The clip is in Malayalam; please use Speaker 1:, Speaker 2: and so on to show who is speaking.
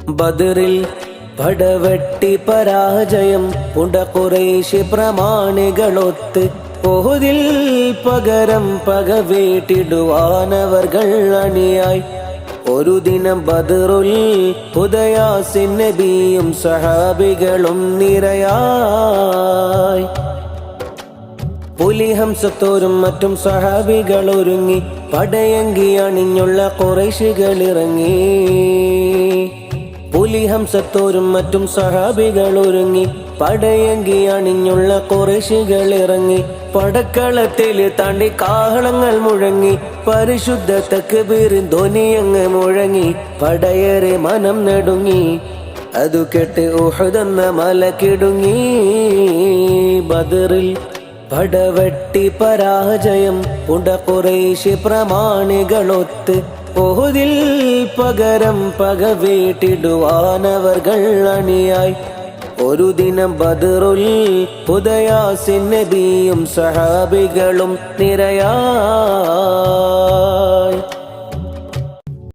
Speaker 1: ബദറിൽ പടവെട്ടി പരാജയം പുട ഖുറൈശി പ്രമാണികളൊത്ത് ഉഹുദിൽ പകരം പകവേട്ടിടുവാനവർകൾ അണിയായി. ഒരു ദിനം ബദറുൽ ഹുദയാസിൻ നബിയും സഹാബികളും നിരയായി. പുലിഹംസത്തോരും മറ്റും സഹാബികൾ ഒരുങ്ങി പടയങ്കി അണിഞ്ഞുള്ള ഖുറൈശികളിറങ്ങി. പുലിഹംസത്തോരും മറ്റും സഹാബികൾ ഒരുങ്ങി പടയങ്കി അണിഞ്ഞുള്ള ഖുറൈശികളിറങ്ങി. പടക്കളത്തിൽ താണ്ടി കാഹളങ്ങൾ മുഴങ്ങി പരിശുദ്ധ തക്ബീറിൻ ധ്വനിയങ്ങ് മുഴങ്ങി. പടയേറെ മനം നടുങ്ങി അതു കേട്ട് ഉഹുദെന്ന മല കിടുങ്ങി. ബദറിൽ പടവെട്ടി പരാജയം പുട ഖുറൈശി പ്രമാണികളൊത്ത് ഉഹുദിൽ പകരം പകവേട്ടിടുവാനവർകൾ അണിയായി. ഒരു ദിനം ബദറുൽ ഹുദയാസിൻ നബിയും സഹാബികളും നിരയായി.